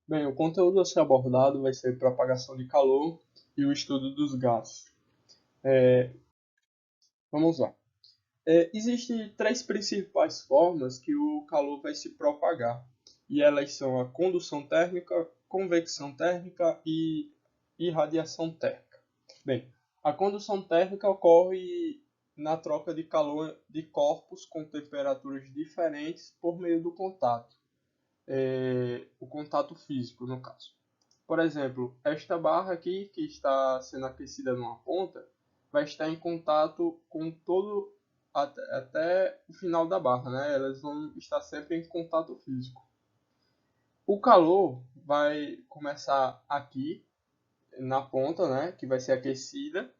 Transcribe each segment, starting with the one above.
Bem, o conteúdo a ser abordado vai ser propagação de calor e o estudo dos gases. Vamos lá. Existem três principais formas que o calor vai se propagar, e elas são a condução térmica, convecção térmica e irradiação térmica. Bem, a condução térmica ocorre na troca de calor de corpos com temperaturas diferentes por meio do contato, o contato físico, no caso. Por exemplo, esta barra aqui, que está sendo aquecida numa ponta, vai estar em contato com todo até o final da barra, né? Elas vão estar sempre em contato físico. O calor vai começar aqui na ponta, né? Que vai ser aquecida,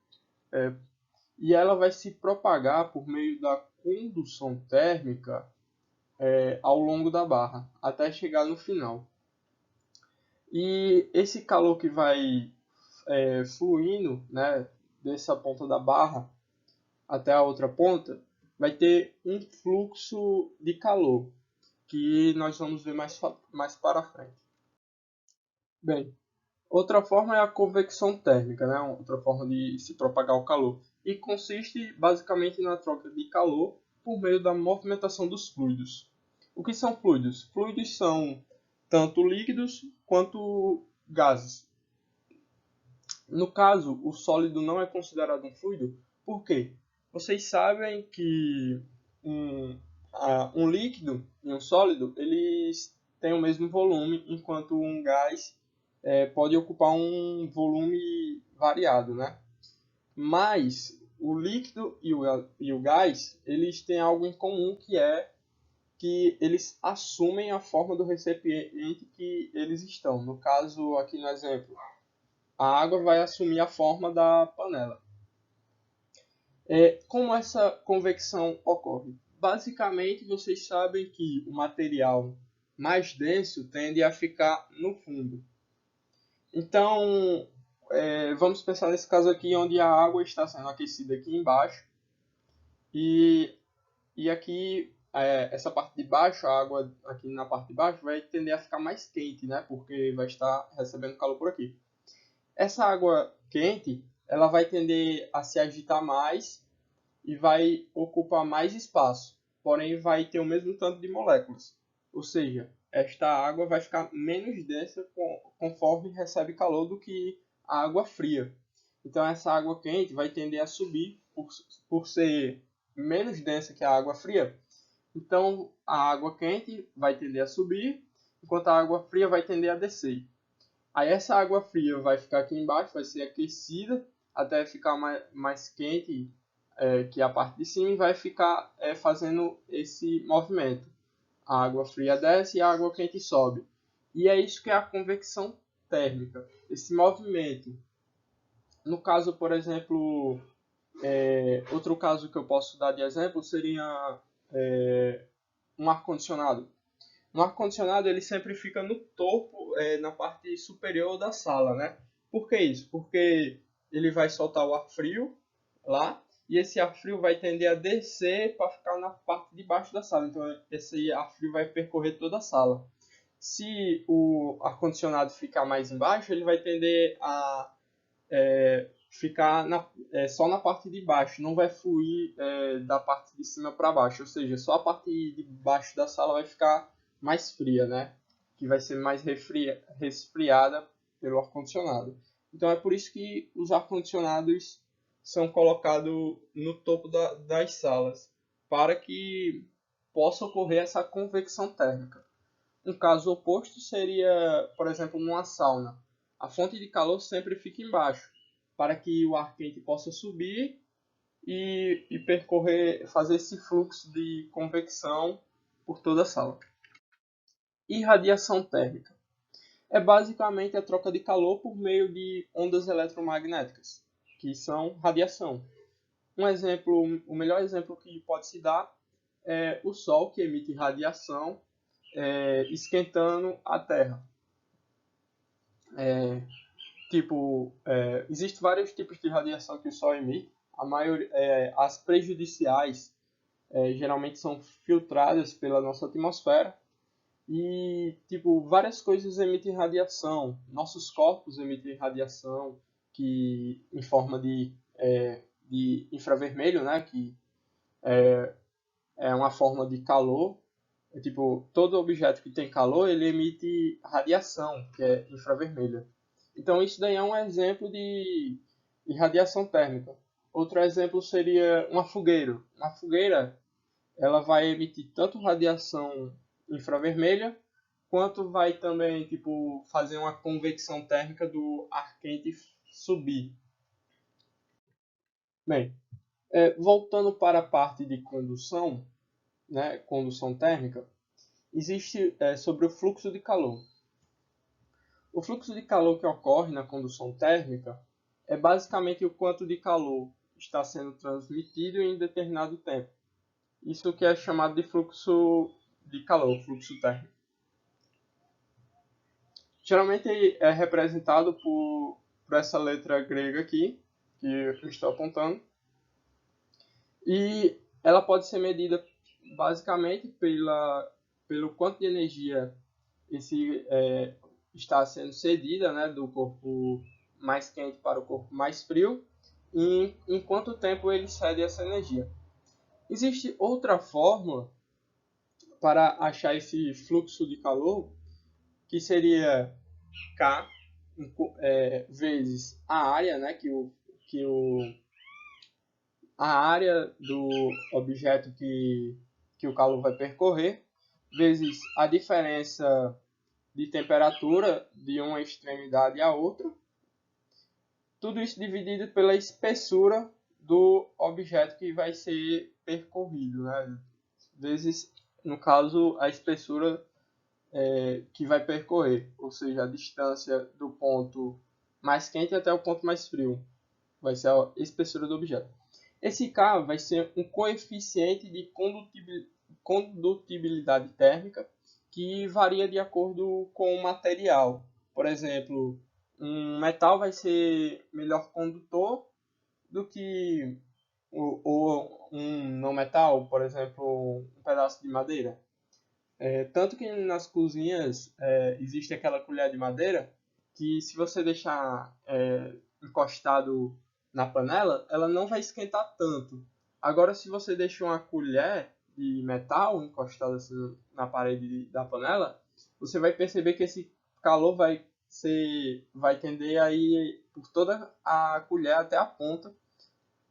e ela vai se propagar por meio da condução térmica ao longo da barra, até chegar no final. E esse calor que vai fluindo, né, dessa ponta da barra até a outra ponta, vai ter um fluxo de calor, que nós vamos ver mais para frente. Bem, outra forma é a convecção térmica, né, outra forma de se propagar o calor, e consiste basicamente na troca de calor por meio da movimentação dos fluidos. O que são fluidos? Fluidos são tanto líquidos quanto gases. No caso, o sólido não é considerado um fluido, por quê? Vocês sabem que um, um líquido e um sólido eles têm o mesmo volume, enquanto um gás pode ocupar um volume variado, né? Mas o líquido e o gás eles têm algo em comum, que é que eles assumem a forma do recipiente que eles estão. No caso, aqui no exemplo, a água vai assumir a forma da panela. Como essa convecção ocorre? Basicamente, vocês sabem que o material mais denso tende a ficar no fundo. Então, vamos pensar nesse caso aqui, onde a água está sendo aquecida aqui embaixo. E aqui, essa parte de baixo, a água aqui na parte de baixo, vai tender a ficar mais quente, né? Porque vai estar recebendo calor por aqui. Essa água quente, ela vai tender a se agitar mais e vai ocupar mais espaço, porém vai ter o mesmo tanto de moléculas. Ou seja, esta água vai ficar menos densa conforme recebe calor do que a água fria. Então essa água quente vai tender a subir por ser menos densa que a água fria. Então a água quente vai tender a subir, enquanto a água fria vai tender a descer. Aí essa água fria vai ficar aqui embaixo, vai ser aquecida até ficar mais quente que a parte de cima, e vai ficar fazendo esse movimento. A água fria desce e a água quente sobe. E é isso que é a convecção térmica. Esse movimento. No caso, por exemplo, outro caso que eu posso dar de exemplo seria um ar-condicionado. Um ar-condicionado ele sempre fica no topo, na parte superior da sala, né? Por que isso? Porque ele vai soltar o ar frio lá, e esse ar frio vai tender a descer para ficar na parte de baixo da sala. Então esse ar frio vai percorrer toda a sala. Se o ar-condicionado ficar mais embaixo, ele vai tender a ficar só na parte de baixo, não vai fluir da parte de cima para baixo, ou seja, só a parte de baixo da sala vai ficar mais fria, né? Que vai ser mais resfriada pelo ar-condicionado. Então é por isso que os ar-condicionados são colocados no topo das salas, para que possa ocorrer essa convecção térmica. Um caso oposto seria, por exemplo, numa sauna. A fonte de calor sempre fica embaixo, para que o ar quente possa subir e percorrer, fazer esse fluxo de convecção por toda a sala. Irradiação térmica é basicamente a troca de calor por meio de ondas eletromagnéticas, que são radiação. O melhor exemplo que pode se dar é o Sol, que emite radiação esquentando a Terra. Existem vários tipos de radiação que o Sol emite. As prejudiciais geralmente são filtradas pela nossa atmosfera, E, tipo, várias coisas emitem radiação. Nossos corpos emitem radiação que, em forma de infravermelho, né? Que é uma forma de calor. É, tipo, todo objeto que tem calor, ele emite radiação, que é infravermelha. Então, isso daí é um exemplo de radiação térmica. Outro exemplo seria uma fogueira. Uma fogueira, ela vai emitir tanto radiação infravermelha, quanto vai também, tipo, fazer uma convecção térmica do ar quente subir. Bem, voltando para a parte de condução, né, condução térmica, existe sobre o fluxo de calor. O fluxo de calor que ocorre na condução térmica é basicamente o quanto de calor está sendo transmitido em determinado tempo. Isso que é chamado de fluxo de calor, fluxo térmico. Geralmente é representado por essa letra grega aqui, que eu estou apontando, e ela pode ser medida basicamente pelo quanto de energia está sendo cedida, né, do corpo mais quente para o corpo mais frio, e em quanto tempo ele cede essa energia. Existe outra fórmula para achar esse fluxo de calor, que seria K vezes a área, né, a área do objeto que o calor vai percorrer, vezes a diferença de temperatura de uma extremidade à outra. Tudo isso dividido pela espessura do objeto que vai ser percorrido, né? Vezes, no caso, a espessura que vai percorrer, ou seja, a distância do ponto mais quente até o ponto mais frio. Vai ser a espessura do objeto. Esse K vai ser um coeficiente de condutibilidade térmica que varia de acordo com o material. Por exemplo, um metal vai ser melhor condutor do que um não metal, por exemplo, um pedaço de madeira. Tanto que nas cozinhas existe aquela colher de madeira que, se você deixar encostado na panela, ela não vai esquentar tanto. Agora, se você deixa uma colher de metal encostada assim na parede da panela, você vai perceber que esse calor vai tender a ir por toda a colher até a ponta,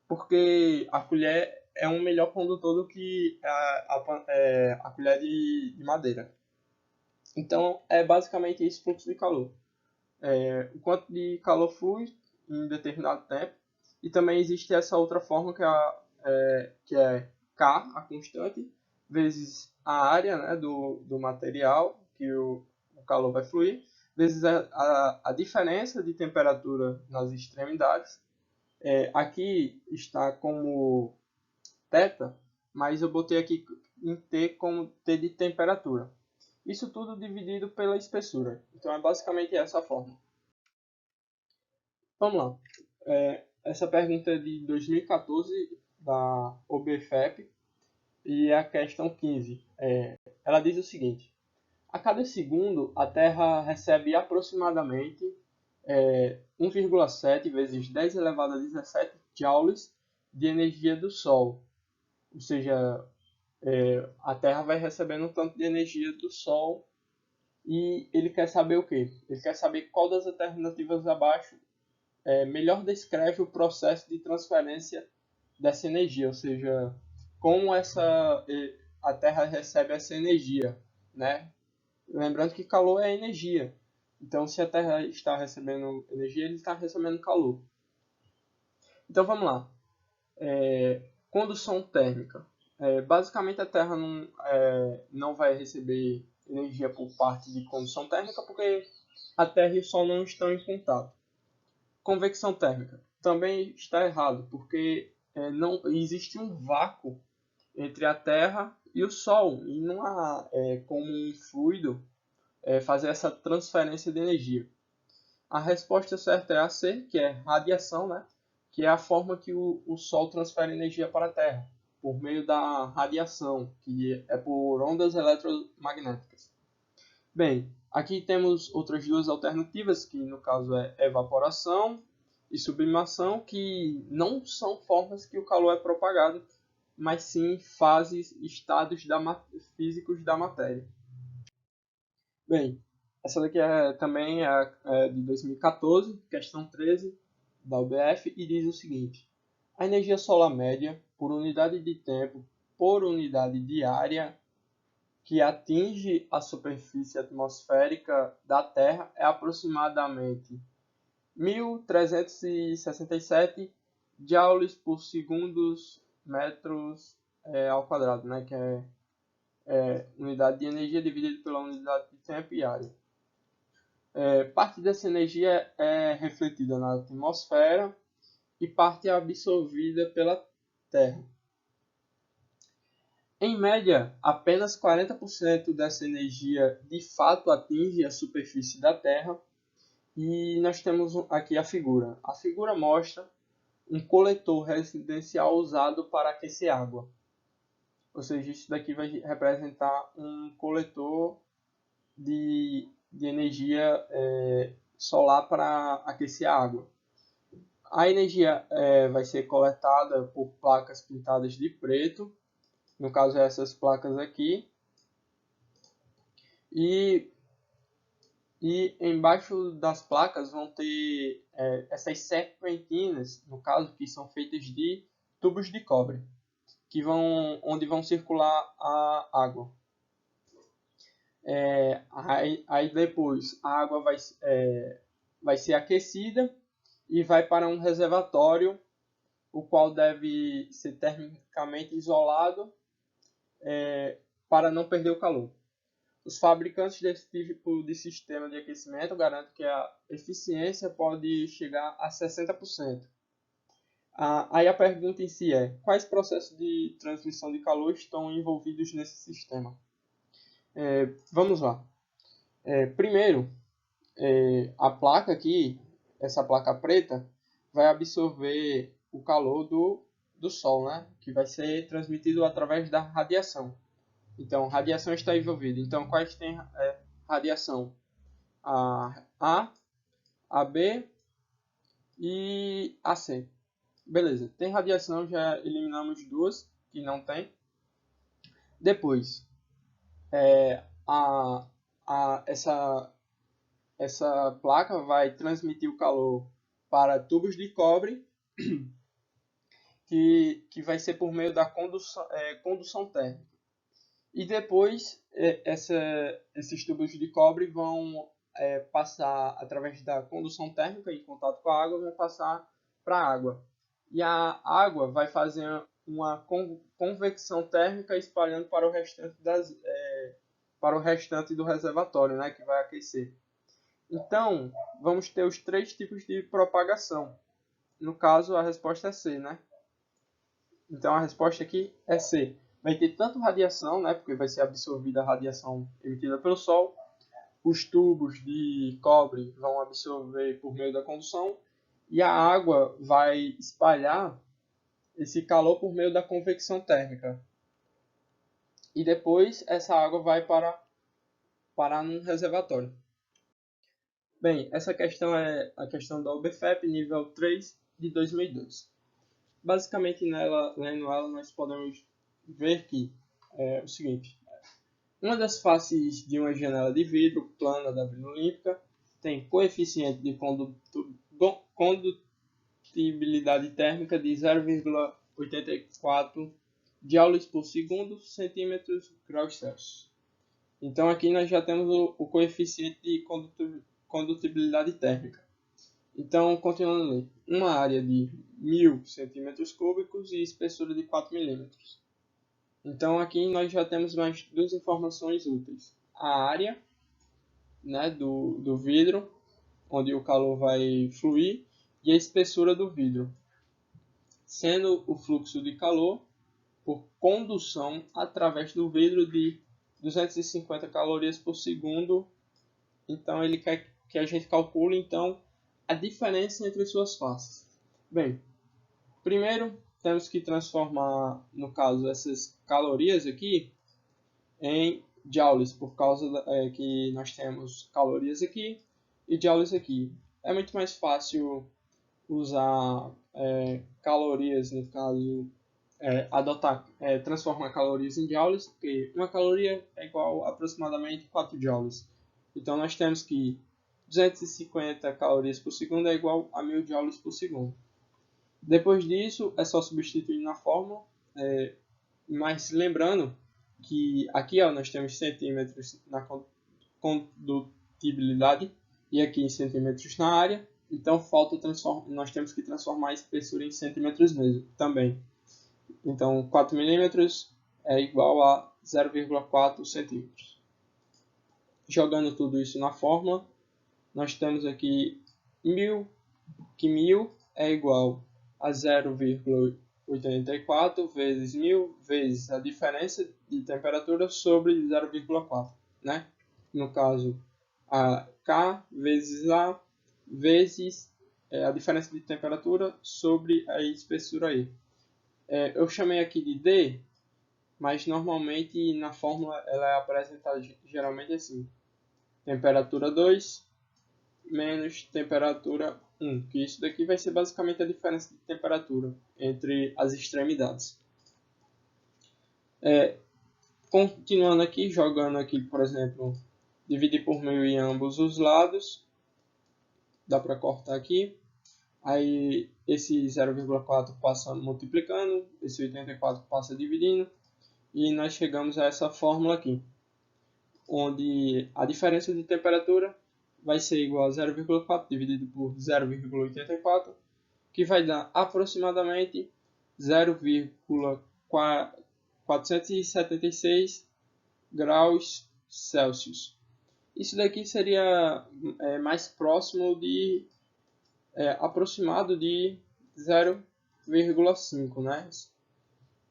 porque a colher é um melhor condutor do que a colher de madeira. Então, é basicamente esse fluxo de calor. O quanto de calor flui em determinado tempo. E também existe essa outra forma que é K, a constante, vezes a área, né, do material que o calor vai fluir, vezes a diferença de temperatura nas extremidades. Aqui está como θ, mas eu botei aqui em T como T de temperatura. Isso tudo dividido pela espessura. Então é basicamente essa forma. Vamos lá. Essa pergunta é de 2014 da OBFEP e é a questão 15. Ela diz o seguinte: a cada segundo a Terra recebe aproximadamente 1,7 vezes 10 elevado a 17 joules de energia do Sol. Ou seja, a Terra vai recebendo um tanto de energia do Sol e ele quer saber o quê? Ele quer saber qual das alternativas abaixo melhor descreve o processo de transferência dessa energia, ou seja, como a Terra recebe essa energia, né? Lembrando que calor é energia. Então, se a Terra está recebendo energia, ele está recebendo calor. Então, vamos lá. Condução térmica. Basicamente, a Terra não vai receber energia por parte de condução térmica porque a Terra e o Sol não estão em contato. Convecção térmica. Também está errado, porque não existe um vácuo entre a Terra e o Sol, e não há como um fluido fazer essa transferência de energia. A resposta certa é a C, que é radiação, né? Que é a forma que o Sol transfere energia para a Terra, por meio da radiação, que é por ondas eletromagnéticas. Bem, aqui temos outras duas alternativas, que no caso é evaporação e sublimação, que não são formas que o calor é propagado, mas sim fases, estados físicos da matéria. Bem, essa daqui também é de 2014, questão 13 da UBF, e diz o seguinte: a energia solar média por unidade de tempo por unidade de área que atinge a superfície atmosférica da Terra é aproximadamente 1.367 joules por segundos metros ao quadrado, né? Que é unidade de energia dividida pela unidade de tempo e área. Parte dessa energia é refletida na atmosfera e parte é absorvida pela Terra. Em média, apenas 40% dessa energia de fato atinge a superfície da Terra. E nós temos aqui a figura. A figura mostra um coletor residencial usado para aquecer água. Ou seja, isso daqui vai representar um coletor de energia solar para aquecer a água. A energia vai ser coletada por placas pintadas de preto, no caso essas placas aqui, e embaixo das placas vão ter essas serpentinas, no caso, que são feitas de tubos de cobre, onde vão circular a água. Aí depois a água vai ser aquecida e vai para um reservatório, o qual deve ser termicamente isolado para não perder o calor. Os fabricantes desse tipo de sistema de aquecimento garantem que a eficiência pode chegar a 60%. Aí a pergunta em si é: quais processos de transmissão de calor estão envolvidos nesse sistema? Vamos lá. Primeiro, a placa aqui, essa placa preta, vai absorver o calor do Sol, né? Que vai ser transmitido através da radiação. Então, radiação está envolvida. Então, quais tem radiação? A B e a C. Beleza, tem radiação, já eliminamos duas que não tem. Depois, essa placa vai transmitir o calor para tubos de cobre, que vai ser por meio da condução térmica. E depois, esses tubos de cobre vão passar através da condução térmica em contato com a água, vão passar para a água. E a água vai fazer uma convecção térmica espalhando para o restante do reservatório, né, que vai aquecer. Então, vamos ter os três tipos de propagação. No caso, a resposta é C, né? Então, a resposta aqui é C. Vai ter tanto radiação, né, porque vai ser absorvida a radiação emitida pelo Sol. Os tubos de cobre vão absorver por meio da condução. E a água vai espalhar esse calor por meio da convecção térmica. E depois essa água vai parar num reservatório. Bem, essa questão é a questão da UBFEP, nível 3 de 2002. Basicamente, lendo ela, nós podemos ver que é o seguinte: uma das faces de uma janela de vidro plana da Vila Olímpica tem coeficiente de condutibilidade térmica de 0,84 joules por segundo, centímetros, graus Celsius. Então aqui nós já temos o coeficiente de condutibilidade térmica. Então, continuando ali, uma área de 1000 centímetros cúbicos e espessura de 4 milímetros. Então aqui nós já temos mais duas informações úteis: a área, né, do vidro, onde o calor vai fluir, e a espessura do vidro, sendo o fluxo de calor por condução através do vidro de 250 calorias por segundo. Então ele quer que a gente calcule então a diferença entre suas faces. Bem, primeiro temos que transformar, no caso, essas calorias aqui em joules, por causa que nós temos calorias aqui e joules aqui. É muito mais fácil usar calorias, no caso, transformar calorias em joules, porque uma caloria é igual a aproximadamente 4 joules. Então nós temos que 250 calorias por segundo é igual a 1000 joules por segundo. Depois disso, é só substituir na fórmula, mas lembrando que aqui nós temos centímetros na condutibilidade e aqui em centímetros na área, então nós temos que transformar a espessura em centímetros mesmo também. Então 4 milímetros é igual a 0,4 centímetros. Jogando tudo isso na fórmula, nós temos aqui 1000, que 1000 é igual a 0,84 vezes 1000 vezes a diferença de temperatura sobre 0,4, né? No caso, a K vezes A vezes a diferença de temperatura sobre a espessura E. Eu chamei aqui de D, mas normalmente na fórmula ela é apresentada geralmente assim: temperatura 2 menos temperatura 1, que isso daqui vai ser basicamente a diferença de temperatura entre as extremidades. Continuando aqui, jogando aqui, por exemplo, dividir por 1000 em ambos os lados, dá para cortar aqui. Aí esse 0,4 passa multiplicando, esse 84 passa dividindo, e nós chegamos a essa fórmula aqui, onde a diferença de temperatura vai ser igual a 0,4 dividido por 0,84, que vai dar aproximadamente 0,476 graus Celsius. Isso daqui seria mais próximo de aproximado de 0,5, né?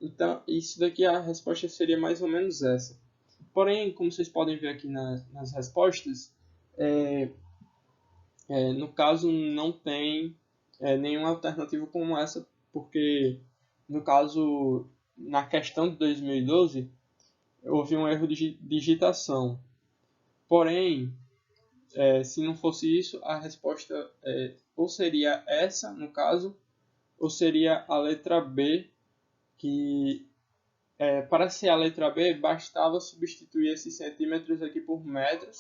Então, isso daqui a resposta seria mais ou menos essa. Porém, como vocês podem ver aqui nas respostas, no caso não tem nenhuma alternativa como essa, porque no caso, na questão de 2012, houve um erro de digitação. Porém, se não fosse isso, a resposta ou seria essa, no caso, ou seria a letra B, que para ser a letra B, bastava substituir esses centímetros aqui por metros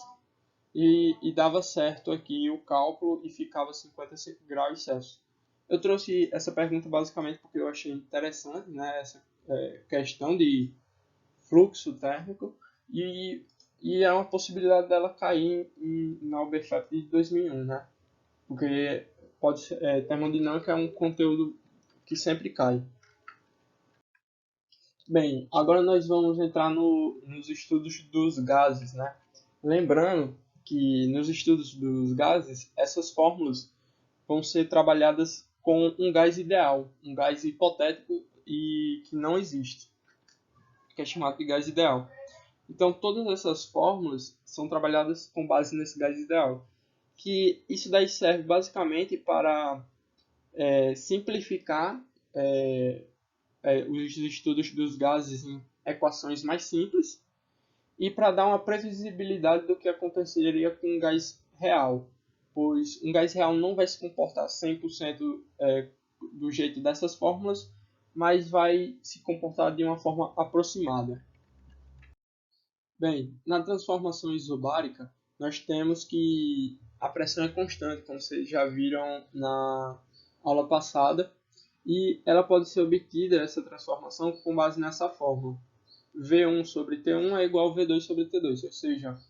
e dava certo aqui o cálculo e ficava 55 graus Celsius. Eu trouxe essa pergunta basicamente porque eu achei interessante, né, essa questão de fluxo térmico e é uma possibilidade dela cair na UBFEP de 2001, né? Porque termodinâmica é um conteúdo que sempre cai. Bem, agora nós vamos entrar nos estudos dos gases, né? Lembrando que nos estudos dos gases, essas fórmulas vão ser trabalhadas com um gás ideal, um gás hipotético e que não existe, que é chamado de gás ideal. Então, todas essas fórmulas são trabalhadas com base nesse gás ideal, que isso daí serve basicamente para simplificar os estudos dos gases em equações mais simples e para dar uma previsibilidade do que aconteceria com um gás real, pois um gás real não vai se comportar 100% do jeito dessas fórmulas, mas vai se comportar de uma forma aproximada. Bem, na transformação isobárica, nós temos que a pressão é constante, como vocês já viram na aula passada, e ela pode ser obtida, essa transformação, com base nessa fórmula. V1 sobre T1 é igual a V2 sobre T2, ou seja,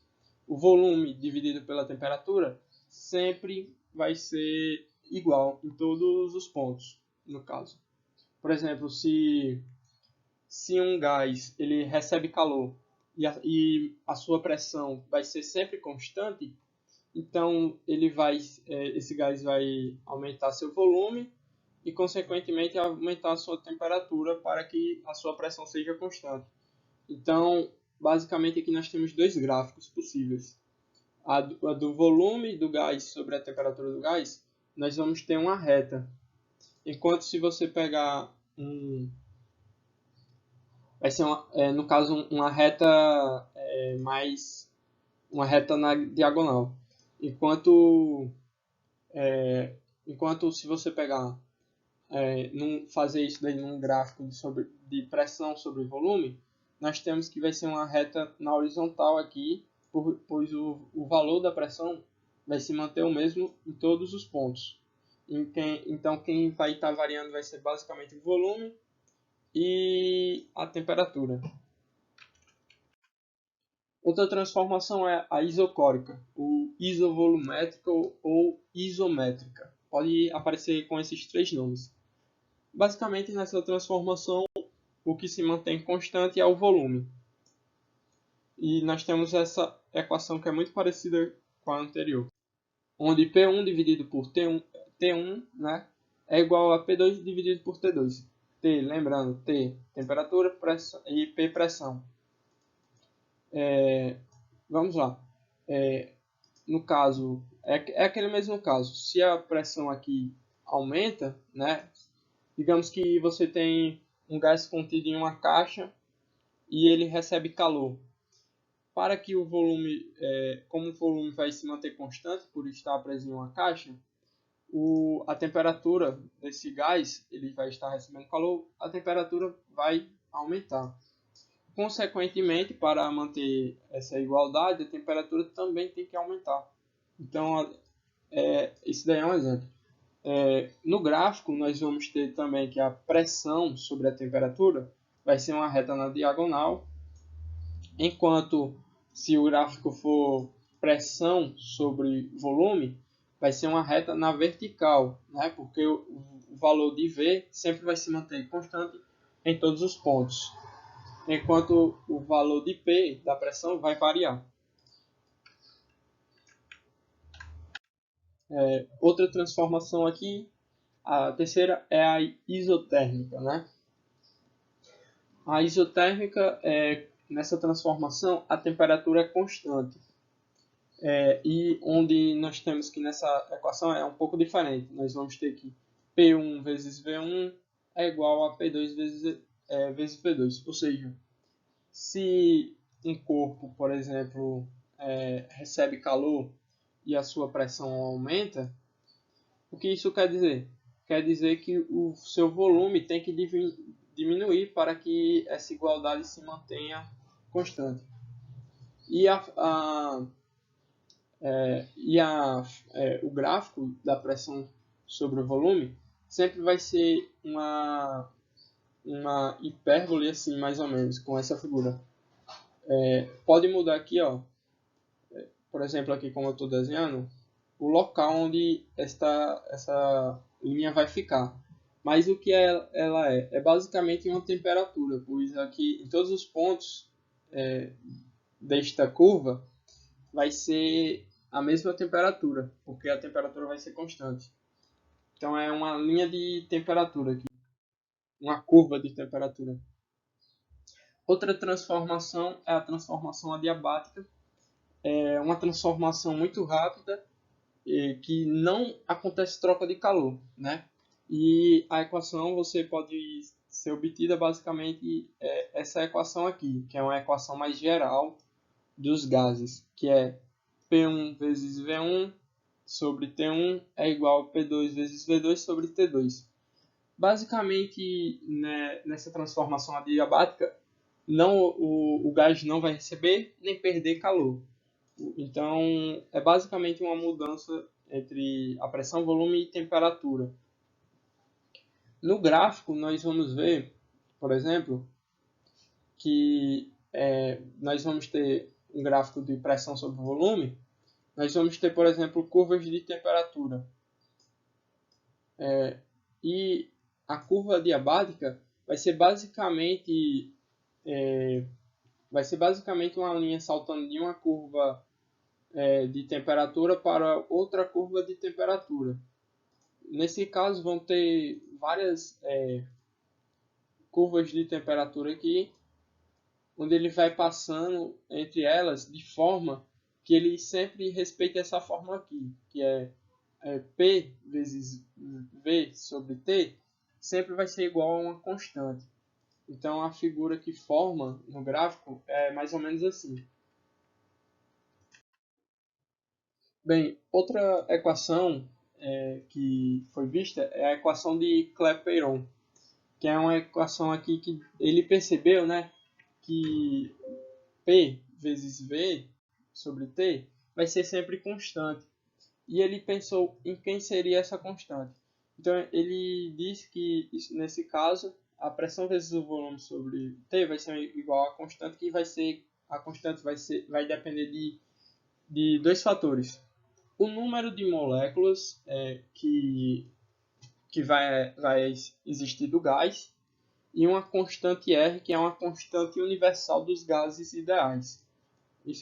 o volume dividido pela temperatura sempre vai ser igual em todos os pontos, no caso. Por exemplo, se um gás ele recebe calor e a sua pressão vai ser sempre constante, então esse gás vai aumentar seu volume e, consequentemente, aumentar a sua temperatura para que a sua pressão seja constante. Então, basicamente, aqui nós temos dois gráficos possíveis. A do volume do gás sobre a temperatura do gás, nós vamos ter uma reta. Enquanto se você pegar vai ser, no caso, uma reta mais uma reta na diagonal. Enquanto se você pegar, fazer isso daí num gráfico de pressão sobre volume, nós temos que vai ser uma reta na horizontal aqui, pois o valor da pressão vai se manter o mesmo em todos os pontos. Então quem vai estar variando vai ser basicamente o volume e a temperatura. Outra transformação é a isocórica, ou isovolumétrica ou isométrica. Pode aparecer com esses três nomes. Basicamente, nessa transformação, o que se mantém constante é o volume. E nós temos essa equação que é muito parecida com a anterior, onde P1 dividido por T1 né, é igual a P2 dividido por T2. T, lembrando, T, temperatura, pressão, e P, pressão. Vamos lá. No caso, é aquele mesmo caso. Se a pressão aqui aumenta, né, digamos que você tem um gás contido em uma caixa e ele recebe calor. Para que o volume, como o volume vai se manter constante por estar preso em uma caixa, a temperatura desse gás, ele vai estar recebendo calor, a temperatura vai aumentar. Consequentemente, para manter essa igualdade, a temperatura também tem que aumentar. Então, isso daí é um exemplo. No gráfico, nós vamos ter também que a pressão sobre a temperatura vai ser uma reta na diagonal, enquanto se o gráfico for pressão sobre volume, vai ser uma reta na vertical, né? Porque o valor de V sempre vai se manter constante em todos os pontos, enquanto o valor de P da pressão vai variar. Outra transformação aqui, a terceira é a isotérmica, né? A isotérmica, nessa transformação, a temperatura é constante. E onde nós temos que nessa equação é um pouco diferente. Nós vamos ter que P1 vezes V1 é igual a P2 vezes V2. Ou seja, se um corpo, por exemplo, recebe calor e a sua pressão aumenta, o que isso quer dizer? Quer dizer que o seu volume tem que diminuir para que essa igualdade se mantenha constante. E o gráfico da pressão sobre o volume sempre vai ser uma hipérbole, assim, mais ou menos, com essa figura. Pode mudar aqui, ó, por exemplo, aqui como eu estou desenhando, o local onde essa linha vai ficar. Mas o que ela é? É basicamente uma temperatura, pois aqui em todos os pontos desta curva vai ser a mesma temperatura, porque a temperatura vai ser constante. Então é uma linha de temperatura aqui, uma curva de temperatura. Outra transformação é a transformação adiabática. É uma transformação muito rápida que não acontece troca de calor, né? E a equação você pode ser obtida basicamente essa equação aqui, que é uma equação mais geral dos gases, que é P1 vezes V1 sobre T1 é igual a P2 vezes V2 sobre T2. Basicamente, né, nessa transformação adiabática, o gás não vai receber nem perder calor. Então, é basicamente uma mudança entre a pressão, volume e temperatura. No gráfico, nós vamos ver, por exemplo, que nós vamos ter um gráfico de pressão sobre volume. Nós vamos ter, por exemplo, curvas de temperatura. E a curva adiabática vai ser basicamente uma linha saltando de uma curva de temperatura para outra curva de temperatura. Nesse caso, vão ter várias curvas de temperatura aqui, onde ele vai passando entre elas de forma que ele sempre respeite essa fórmula aqui, que é P vezes V sobre T, sempre vai ser igual a uma constante. Então, a figura que forma no gráfico é mais ou menos assim. Bem, outra equação que foi vista é a equação de Clapeyron, que é uma equação aqui que ele percebeu, né, que P vezes V sobre T vai ser sempre constante. E ele pensou em quem seria essa constante. Então ele disse que nesse caso a pressão vezes o volume sobre T vai ser igual à constante, que vai ser a constante vai depender de dois fatores: o número de moléculas que vai existir do gás e uma constante R, que é uma constante universal dos gases ideais.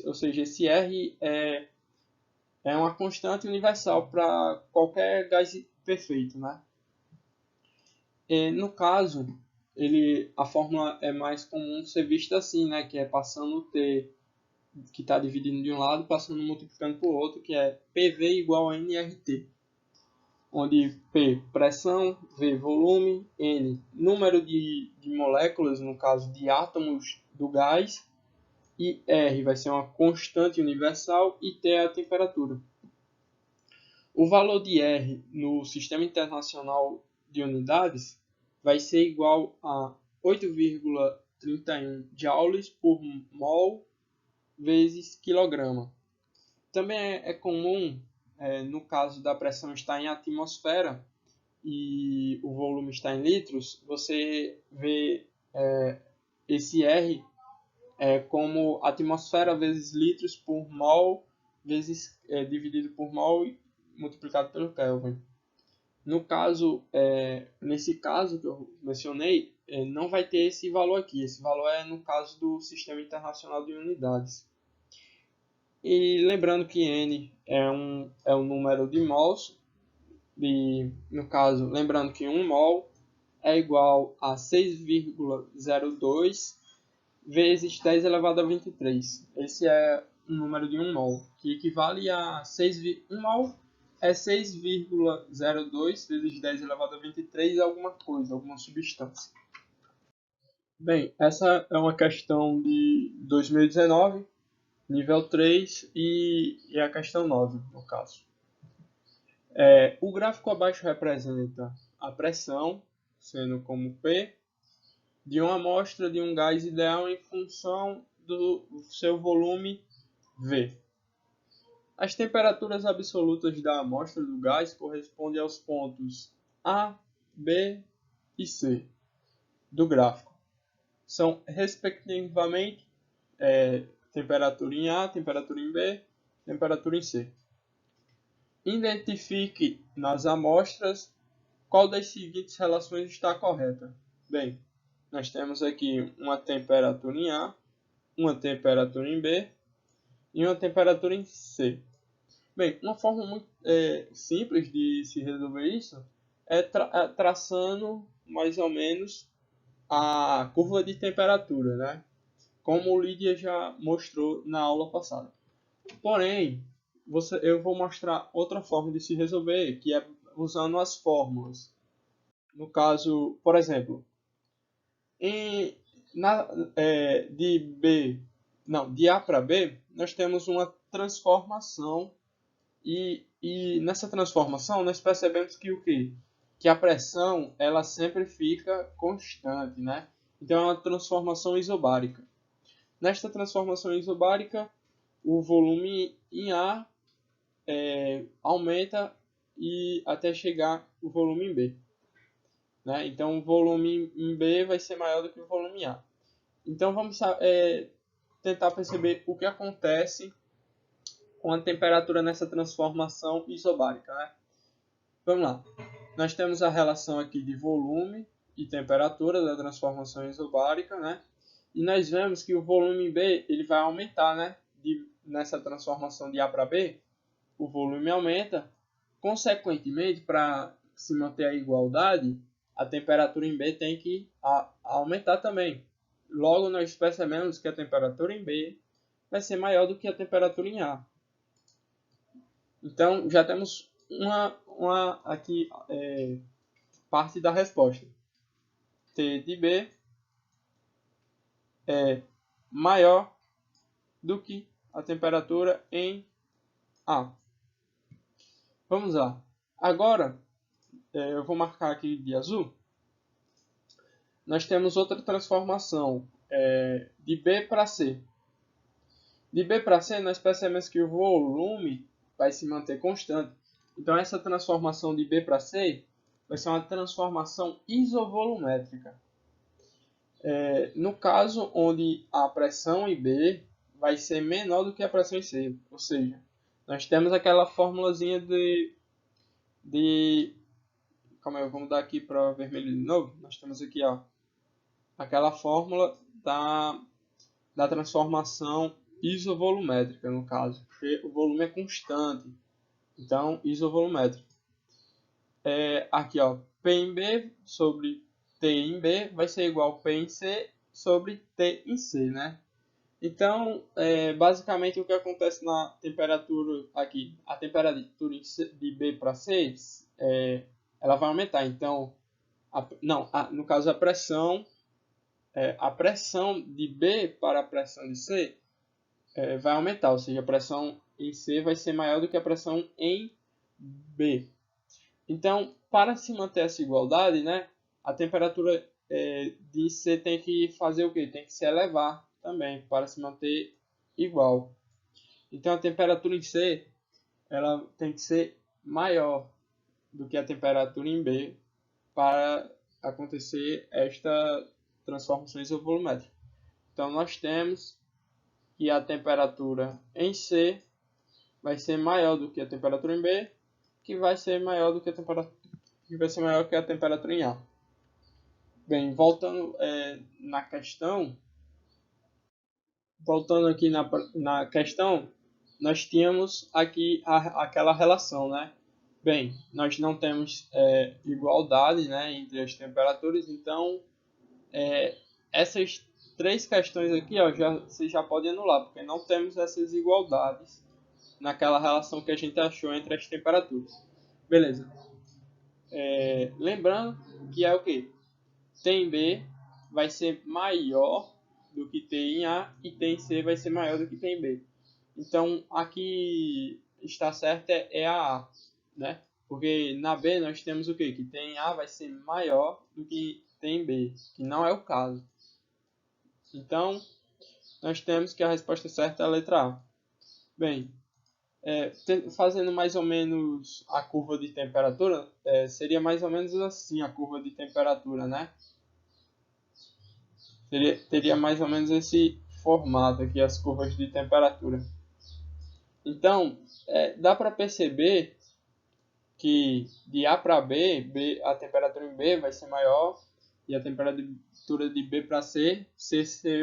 Ou seja, esse R é uma constante universal para qualquer gás perfeito, né? No caso, a fórmula é mais comum ser vista assim, né? Que é passando o T, que está dividindo de um lado, passando multiplicando por outro, que é PV igual a nRT. Onde P, pressão, V, volume, N, número de moléculas, no caso de átomos do gás, e R vai ser uma constante universal e T é a temperatura. O valor de R no Sistema Internacional de Unidades vai ser igual a 8,31 joules por mol vezes quilograma. Também é comum, no caso da pressão estar em atmosfera e o volume está em litros, você vê esse R como atmosfera vezes litros por mol vezes dividido por mol multiplicado pelo Kelvin. No caso, nesse caso que eu mencionei, não vai ter esse valor aqui. Esse valor é no caso do Sistema Internacional de Unidades. E lembrando que N é um número de mols, no caso, lembrando que 1 mol é igual a 6,02 vezes 10 elevado a 23. Esse é o número de 1 mol, que equivale a 1 mol é 6,02 vezes 10 elevado a 23 alguma coisa, alguma substância. Bem, essa é uma questão de 2019, nível 3 e a questão 9, no caso. O gráfico abaixo representa a pressão, sendo como P, de uma amostra de um gás ideal em função do seu volume V. As temperaturas absolutas da amostra do gás correspondem aos pontos A, B e C do gráfico. São, respectivamente, temperatura em A, temperatura em B, temperatura em C. Identifique nas amostras qual das seguintes relações está correta. Bem, nós temos aqui uma temperatura em A, uma temperatura em B e uma temperatura em C. Bem, uma forma muito simples de se resolver isso é traçando mais ou menos a curva de temperatura, né? Como o Lídia já mostrou na aula passada. Porém, eu vou mostrar outra forma de se resolver, que é usando as fórmulas. No caso, por exemplo, de A para B, nós temos uma transformação e nessa transformação nós percebemos que o quê? Que a pressão ela sempre fica constante, né? Então é uma transformação isobárica. Nesta transformação isobárica, o volume em A aumenta e até chegar o volume em B. Né? Então o volume em B vai ser maior do que o volume em A. Então vamos tentar perceber o que acontece com a temperatura nessa transformação isobárica. Né? Vamos lá. Nós temos a relação aqui de volume e temperatura da transformação isobárica, né? E nós vemos que o volume B ele vai aumentar, né? Nessa transformação de A para B, o volume aumenta. Consequentemente, para se manter a igualdade, a temperatura em B tem que aumentar também. Logo, nós percebemos que a temperatura em B vai ser maior do que a temperatura em A. Então, já temos uma aqui parte da resposta. T de B é maior do que a temperatura em A. Vamos lá. Agora, eu vou marcar aqui de azul. Nós temos outra transformação de B para C. De B para C, nós percebemos que o volume vai se manter constante. Então, essa transformação de B para C vai ser uma transformação isovolumétrica. No caso onde a pressão em B vai ser menor do que a pressão em C. Ou seja, nós temos aquela formulazinha Calma aí, vamos dar aqui para vermelho de novo. Nós temos aqui aquela fórmula da transformação isovolumétrica, no caso, porque o volume é constante. Então, isovolumétrico. Aqui, P em B sobre T em B vai ser igual a P em C sobre T em C, né? Então, basicamente o que acontece na temperatura aqui, a temperatura de B para C, ela vai aumentar. Então, no caso a pressão de B para a pressão de C vai aumentar, ou seja, a pressão em C vai ser maior do que a pressão em B. Então, para se manter essa igualdade, né, a temperatura de C tem que fazer o quê? Tem que se elevar também para se manter igual. Então, a temperatura em C ela tem que ser maior do que a temperatura em B para acontecer esta transformação isovolumétrica. Então, nós temos que a temperatura em C vai ser maior do que a temperatura em B, que vai ser maior do que a temperatura em A. Bem, voltando aqui na questão, nós tínhamos aqui aquela relação, né? Bem, nós não temos igualdade, né, entre as temperaturas, então essas três questões aqui, você já pode anular, porque não temos essas igualdades naquela relação que a gente achou entre as temperaturas. Beleza. Lembrando que é o que? T em B vai ser maior do que T em A e T em C vai ser maior do que T em B. Então, aqui está certo é a A, né? Porque na B nós temos o quê? Que T em A vai ser maior do que T em B, que não é o caso. Então, nós temos que a resposta certa é a letra A. Bem, fazendo mais ou menos a curva de temperatura, seria mais ou menos assim a curva de temperatura, né? Teria mais ou menos esse formato aqui, as curvas de temperatura. Então, dá para perceber que de A para B, a temperatura em B vai ser maior e a temperatura de B para C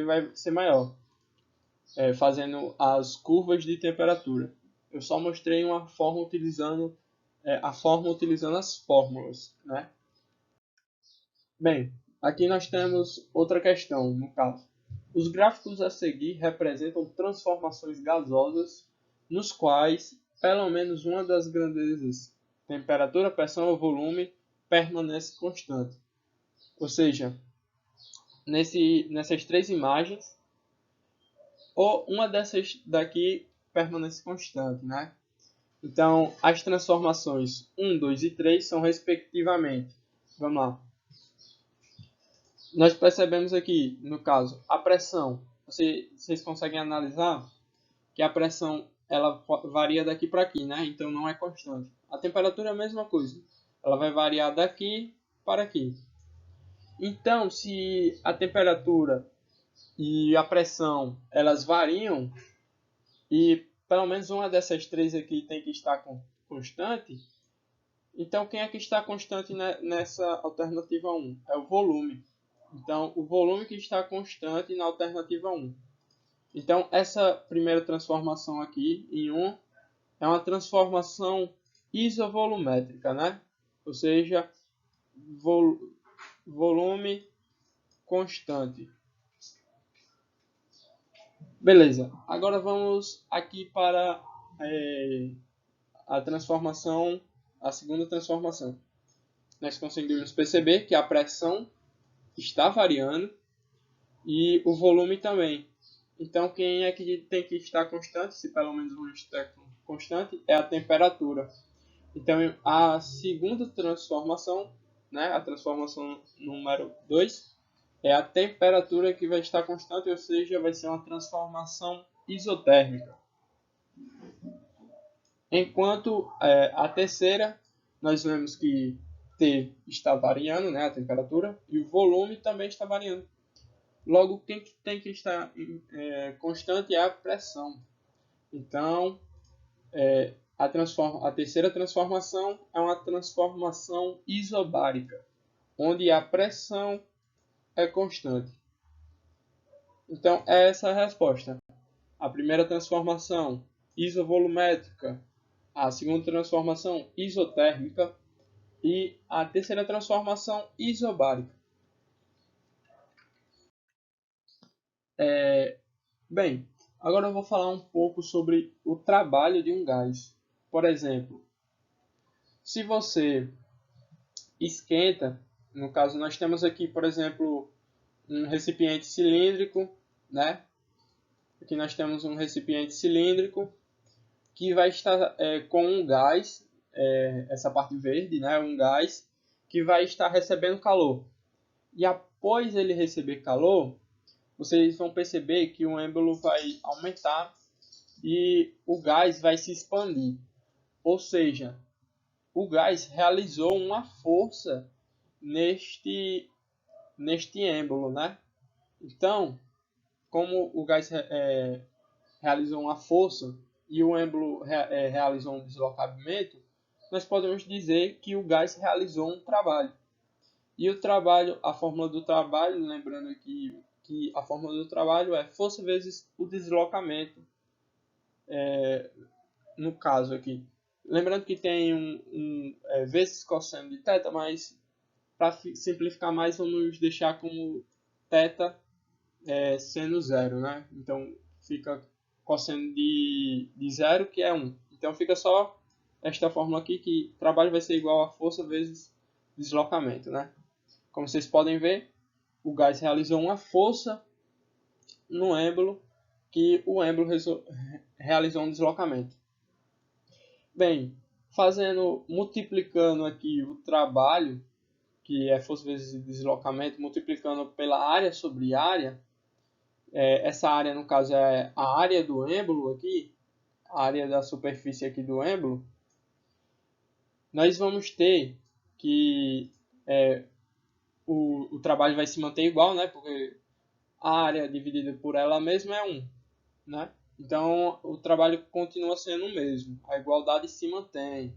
vai ser maior, fazendo as curvas de temperatura. Eu só mostrei uma forma utilizando as fórmulas, né? Bem, aqui nós temos outra questão, no caso. Os gráficos a seguir representam transformações gasosas nos quais pelo menos uma das grandezas, temperatura, pressão ou volume, permanece constante. Ou seja, nessas três imagens, ou uma dessas daqui permanece constante, né? Então, as transformações 1, 2 e 3 são respectivamente. Vamos lá. Nós percebemos aqui, no caso, a pressão. Vocês conseguem analisar que a pressão ela varia daqui para aqui, né? Então não é constante. A temperatura é a mesma coisa. Ela vai variar daqui para aqui. Então, se a temperatura e a pressão elas variam e pelo menos uma dessas três aqui tem que estar constante, então quem é que está constante nessa alternativa 1? É o volume. Então, o volume que está constante na alternativa 1. Então, essa primeira transformação aqui em 1 é uma transformação isovolumétrica, né? Ou seja, volume constante. Beleza. Agora vamos aqui para a segunda transformação. Nós conseguimos perceber que a pressão está variando e o volume também. Então, quem é que tem que estar constante, se pelo menos um está constante, é a temperatura. Então, a segunda transformação, né, a transformação número 2, é a temperatura que vai estar constante, ou seja, vai ser uma transformação isotérmica. Enquanto a terceira, nós vemos que T está variando, né, a temperatura, e o volume também está variando. Logo, quem tem que estar constante é a pressão. Então, a terceira transformação é uma transformação isobárica, onde a pressão é constante. Então, essa é a resposta. A primeira transformação isovolumétrica, a segunda transformação isotérmica e a terceira transformação isobárica. Bem, agora eu vou falar um pouco sobre o trabalho de um gás. Por exemplo, se você esquenta, no caso nós temos aqui, por exemplo, um recipiente cilíndrico, né? Aqui nós temos um recipiente cilíndrico que vai estar com um gás, essa parte verde, né? Um gás que vai estar recebendo calor. E após ele receber calor, vocês vão perceber que o êmbolo vai aumentar e o gás vai se expandir. Ou seja, o gás realizou uma força neste êmbolo, né? Então, como o gás realizou uma força e o êmbolo realizou um deslocamento, nós podemos dizer que o gás realizou um trabalho. E o trabalho, a fórmula do trabalho, lembrando aqui que a fórmula do trabalho é força vezes o deslocamento, no caso aqui. Lembrando que tem vezes cosseno de θ, mas para simplificar mais, vamos deixar como θ seno zero, né? Então fica cosseno de zero, que é 1. Então fica só esta fórmula aqui, que trabalho vai ser igual a força vezes deslocamento, né? Como vocês podem ver, o gás realizou uma força no êmbolo, que o êmbolo realizou um deslocamento. Bem, multiplicando aqui o trabalho, que é força vezes deslocamento, multiplicando pela área sobre área, essa área no caso é a área do êmbolo aqui, a área da superfície aqui do êmbolo, nós vamos ter que o trabalho vai se manter igual, né? Porque a área dividida por ela mesma é 1, né? Então o trabalho continua sendo o mesmo, a igualdade se mantém.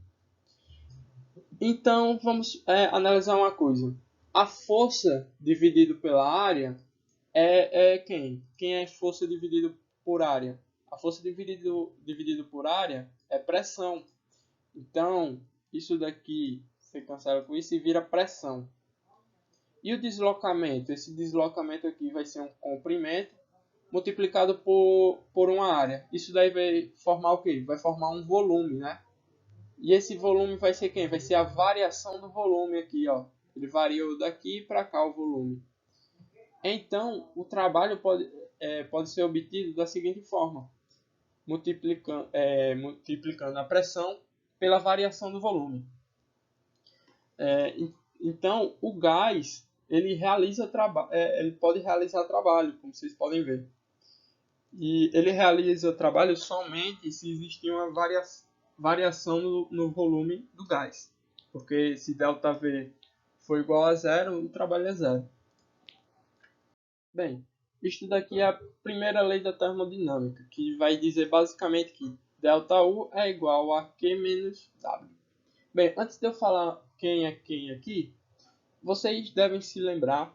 Então vamos analisar uma coisa. A força dividida pela área é quem? Quem é força dividida por área? A força dividido por área é pressão. Então, isso daqui, você cancela com isso e vira pressão. E o deslocamento? Esse deslocamento aqui vai ser um comprimento multiplicado por uma área. Isso daí vai formar o quê? Vai formar um volume, né? E esse volume vai ser quem? Vai ser a variação do volume aqui, ó. Ele variou daqui para cá o volume. Então, o trabalho pode ser obtido da seguinte forma. Multiplicando a pressão pela variação do volume. Então, o gás ele pode realizar trabalho, como vocês podem ver. E ele realiza trabalho somente se existir uma variação no volume do gás. Porque se ΔV for igual a zero, o trabalho é zero. Bem, isto daqui é a primeira lei da termodinâmica, que vai dizer basicamente que ΔU é igual a Q menos W. Bem, antes de eu falar quem é quem aqui, vocês devem se lembrar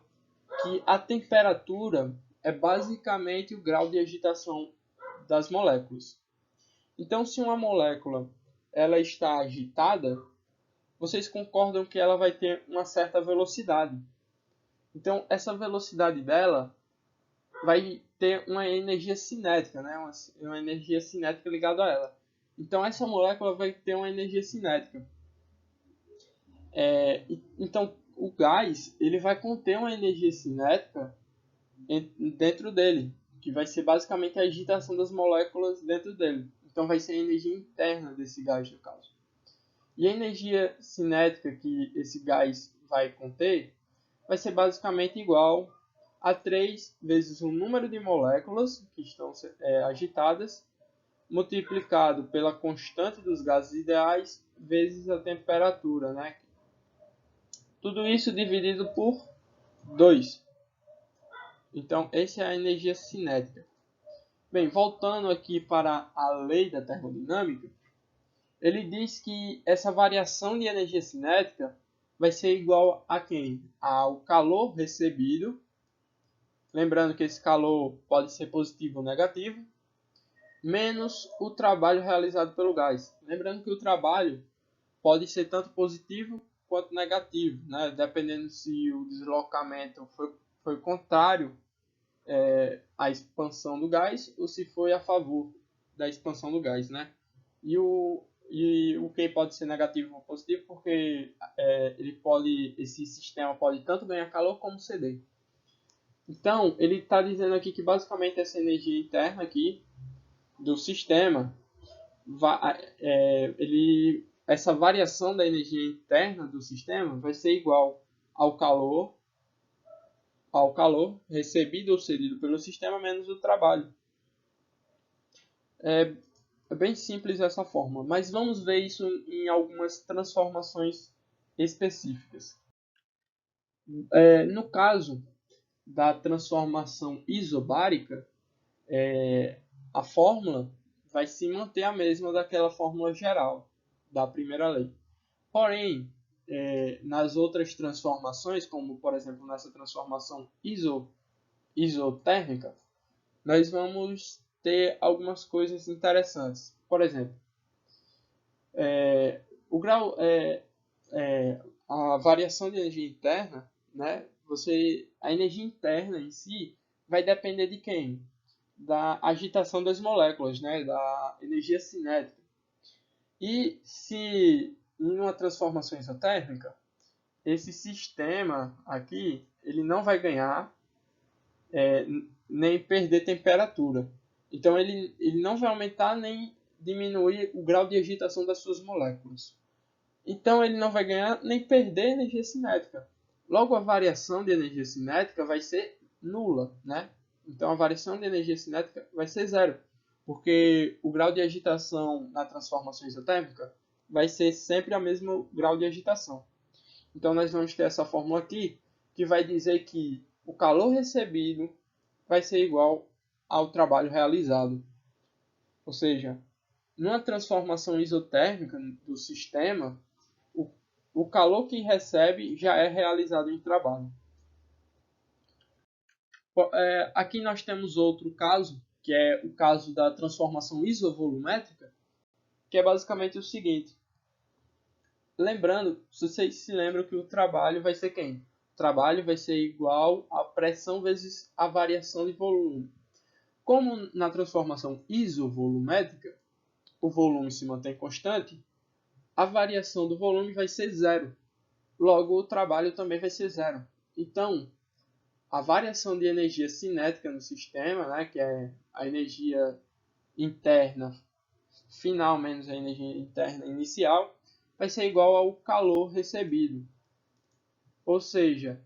que a temperatura é basicamente o grau de agitação das moléculas. Então, se uma molécula ela está agitada, vocês concordam que ela vai ter uma certa velocidade. Então, essa velocidade dela vai ter uma energia cinética, né? uma energia cinética ligada a ela. Então, essa molécula vai ter uma energia cinética. Então, o gás ele vai conter uma energia cinética dentro dele, que vai ser basicamente a agitação das moléculas dentro dele. Então, vai ser a energia interna desse gás, no caso. E a energia cinética que esse gás vai conter vai ser basicamente igual a 3 vezes o número de moléculas que estão agitadas, multiplicado pela constante dos gases ideais, vezes a temperatura, né? Tudo isso dividido por 2. Então, essa é a energia cinética. Bem, voltando aqui para a lei da termodinâmica, ele diz que essa variação de energia cinética vai ser igual a quem? Ao calor recebido. Lembrando que esse calor pode ser positivo ou negativo, menos o trabalho realizado pelo gás. Lembrando que o trabalho pode ser tanto positivo quanto negativo, né? Dependendo se o deslocamento foi contrário à expansão do gás ou se foi a favor da expansão do gás, né? E o Q pode ser negativo ou positivo porque esse sistema pode tanto ganhar calor como ceder. Então, ele está dizendo aqui que basicamente essa energia interna aqui do sistema, essa variação da energia interna do sistema vai ser igual ao calor recebido ou cedido pelo sistema menos o trabalho. É bem simples essa forma, mas vamos ver isso em algumas transformações específicas. No caso da transformação isobárica, a fórmula vai se manter a mesma daquela fórmula geral da primeira lei. Porém, nas outras transformações, como por exemplo nessa transformação isotérmica, nós vamos ter algumas coisas interessantes. Por exemplo, o grau, a variação de energia interna, né? A energia interna em si vai depender de quem? Da agitação das moléculas, né? Da energia cinética. E se em uma transformação isotérmica, esse sistema aqui ele não vai ganhar nem perder temperatura. Então ele não vai aumentar nem diminuir o grau de agitação das suas moléculas. Então ele não vai ganhar nem perder energia cinética. Logo, a variação de energia cinética vai ser nula, né? Então a variação de energia cinética vai ser zero, porque o grau de agitação na transformação isotérmica vai ser sempre o mesmo grau de agitação. Então nós vamos ter essa fórmula aqui, que vai dizer que o calor recebido vai ser igual ao trabalho realizado. Ou seja, numa transformação isotérmica do sistema, o calor que recebe já é realizado em trabalho. Aqui nós temos outro caso, que é o caso da transformação isovolumétrica, que é basicamente o seguinte. Lembrando, se vocês se lembram que o trabalho vai ser quem? O trabalho vai ser igual à pressão vezes a variação de volume. Como na transformação isovolumétrica, o volume se mantém constante, a variação do volume vai ser zero. Logo, o trabalho também vai ser zero. Então, a variação de energia cinética no sistema, né, que é a energia interna final menos a energia interna inicial, vai ser igual ao calor recebido. Ou seja,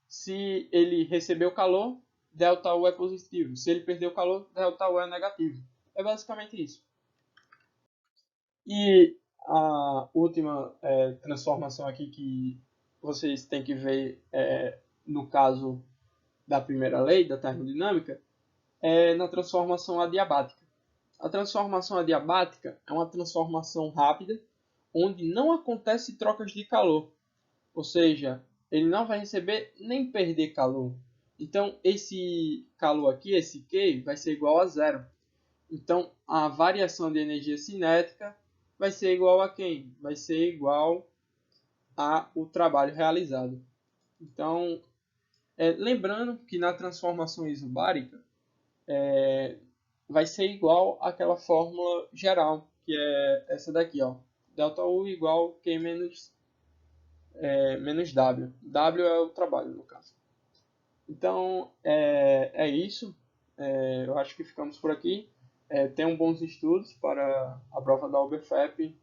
se ele recebeu calor, ΔU é positivo. Se ele perdeu calor, ΔU é negativo. É basicamente isso. E a última transformação aqui que vocês têm que ver no caso da primeira lei da termodinâmica é na transformação adiabática. A transformação adiabática é uma transformação rápida onde não acontece trocas de calor, ou seja, ele não vai receber nem perder calor. Então, esse calor aqui, esse Q, vai ser igual a zero. Então, a variação de energia cinética vai ser igual a quem? Vai ser igual ao trabalho realizado. Então, lembrando que na transformação isobárica, vai ser igual àquela fórmula geral, que é essa daqui, ó. ΔU igual Q menos W. W é o trabalho, no caso. Então, é isso. Eu acho que ficamos por aqui. Tenham bons estudos para a prova da UBFEP